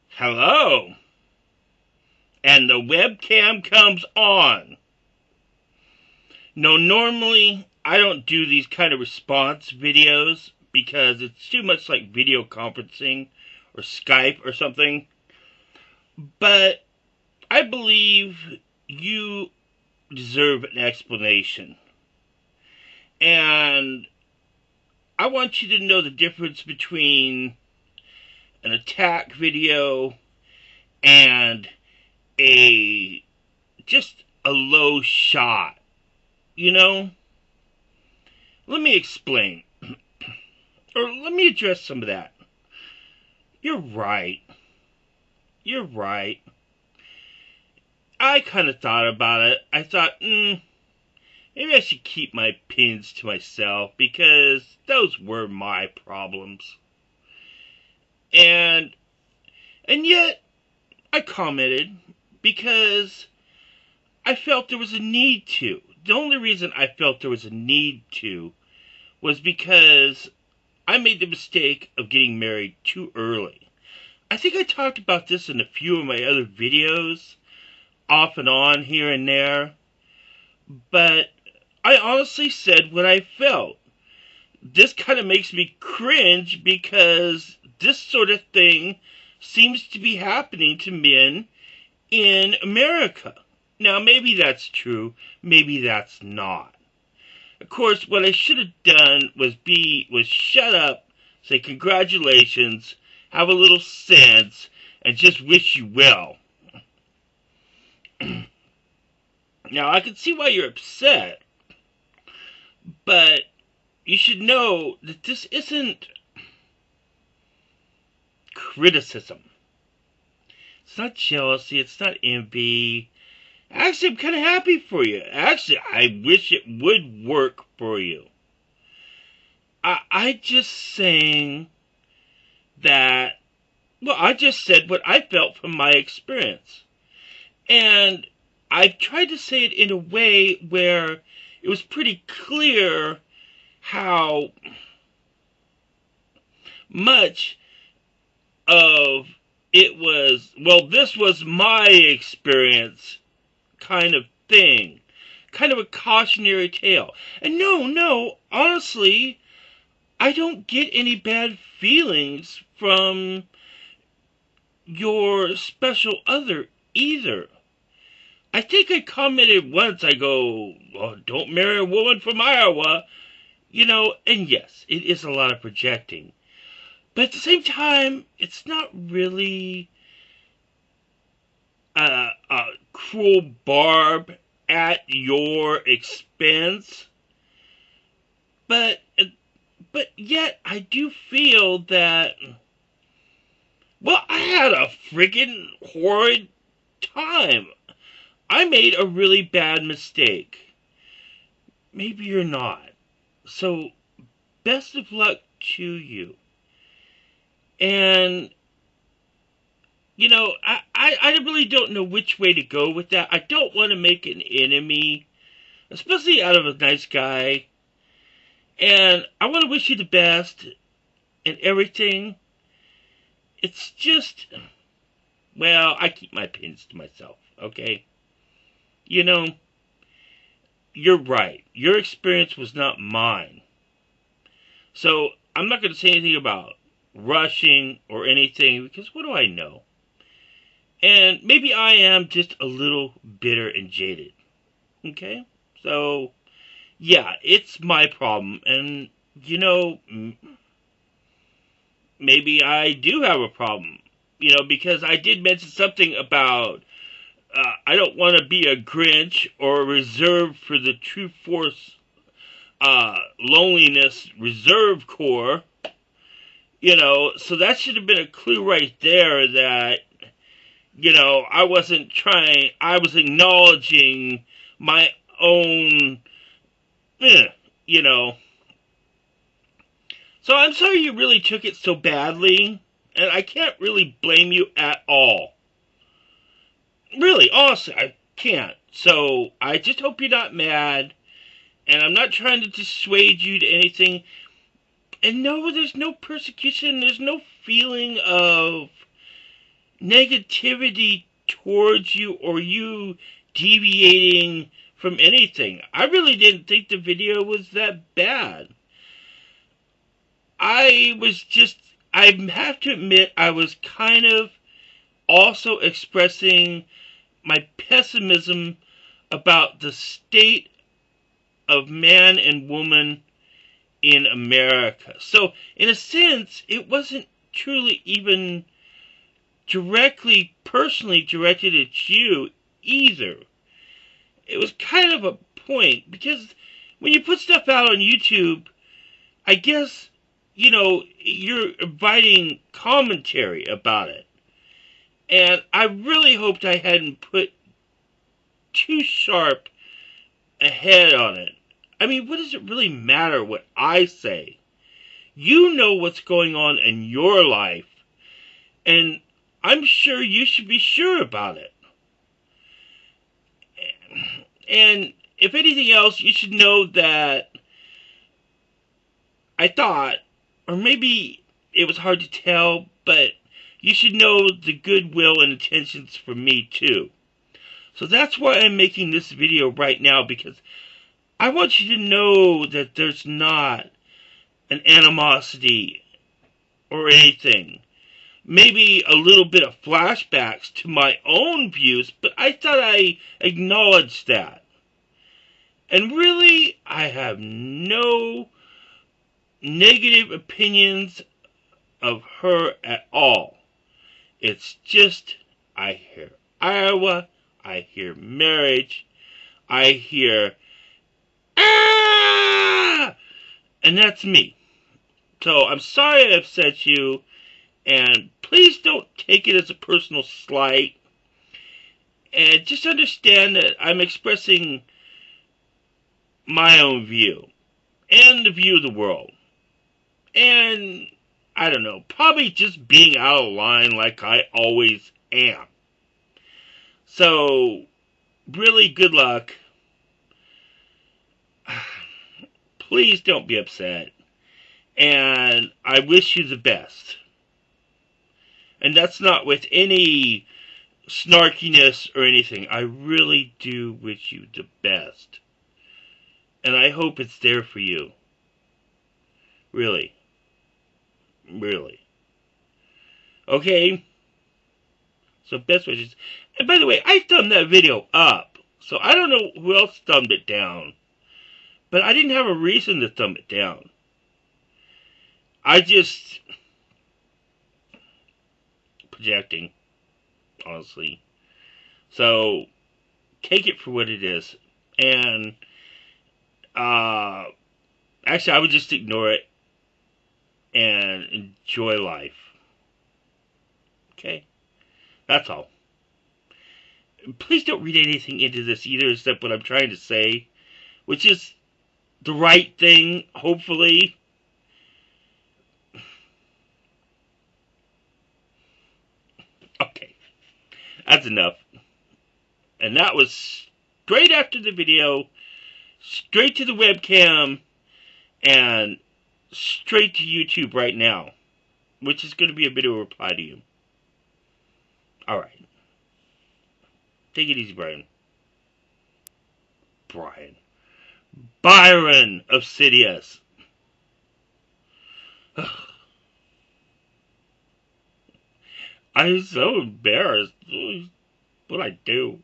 Hello. And the webcam comes on. No, normally I don't do these kind of response videos because it's too much like video conferencing or Skype or something. But I believe you deserve an explanation. And I want you to know the difference between an attack video and just a low shot. You know? Let me explain. Or let me address some of that. You're right. You're right. I kind of thought about it. I thought, maybe I should keep my opinions to myself because those were my problems. And yet, I commented because I felt there was a need to. The only reason I felt there was a need to was because I made the mistake of getting married too early. I think I talked about this in a few of my other videos, off and on here and there, but I honestly said what I felt. This kind of makes me cringe because this sort of thing seems to be happening to men in America. Now, maybe that's true, maybe that's not. Of course, what I should have done was shut up, say congratulations, have a little sense, and just wish you well. Now, I can see why you're upset, but you should know that this isn't criticism. It's not jealousy, it's not envy. Actually, I'm kind of happy for you. Actually, I wish it would work for you. I just saying that, well, I just said what I felt from my experience. And I tried to say it in a way where it was pretty clear how much of it was, well, this was my experience kind of thing. Kind of a cautionary tale. And no, honestly, I don't get any bad feelings from your special other either. I think I commented once, I go, well, don't marry a woman from Iowa. You know, and yes, it is a lot of projecting. But at the same time, it's not really a cruel barb at your expense. But yet, I do feel that, well, I had a freaking horrid time. I made a really bad mistake. Maybe you're not. So, best of luck to you. And, you know, I really don't know which way to go with that. I don't want to make an enemy, especially out of a nice guy. And I want to wish you the best and everything. It's just, well, I keep my opinions to myself, okay? You know, you're right. Your experience was not mine. So, I'm not going to say anything about rushing or anything, because what do I know? And maybe I am just a little bitter and jaded. Okay? So, yeah, it's my problem. And, you know, maybe I do have a problem. You know, because I did mention something about I don't want to be a Grinch or reserved for the True Force Loneliness Reserve Corps. You know, so that should have been a clue right there that, you know, I was acknowledging my own, you know. So I'm sorry you really took it so badly, and I can't really blame you at all. Really, honestly, I can't. So I just hope you're not mad, and I'm not trying to dissuade you to anything. And no, there's no persecution. There's no feeling of negativity towards you or you deviating from anything. I really didn't think the video was that bad. I have to admit, I was kind of also expressing my pessimism about the state of man and woman in America. So, in a sense, it wasn't truly even personally directed at you either. It was kind of a point, because when you put stuff out on YouTube, I guess, you're inviting commentary about it. And I really hoped I hadn't put too sharp a head on it. I mean, what does it really matter what I say? You know what's going on in your life, and I'm sure you should be sure about it. And if anything else, you should know that I thought, or maybe it was hard to tell, but you should know the goodwill and intentions from me too. So that's why I'm making this video right now, because I want you to know that there's not an animosity or anything. Maybe a little bit of flashbacks to my own views, but I thought I acknowledged that. And really, I have no negative opinions of her at all. It's just, I hear Iowa, I hear marriage, I hear ah, and that's me. So I'm sorry I upset you, and please don't take it as a personal slight. And just understand that I'm expressing my own view, and the view of the world. And, I don't know, probably just being out of line like I always am. So, really good luck. Please don't be upset. And I wish you the best. And that's not with any snarkiness or anything. I really do wish you the best. And I hope it's there for you. Really. Really. Okay? So best wishes. And by the way, I thumbed that video up. So I don't know who else thumbed it down. But I didn't have a reason to thumb it down. I just... projecting. Honestly. So, take it for what it is. And, actually, I would just ignore it and enjoy life. Okay? That's all. Please don't read anything into this either except what I'm trying to say, which is the right thing, hopefully. Okay. That's enough. And that was straight after the video, straight to the webcam, and straight to YouTube right now, which is going to be a bit of a reply to you. Alright. Take it easy, Brian. Byronofsidius. I'm so embarrassed. What'd I do?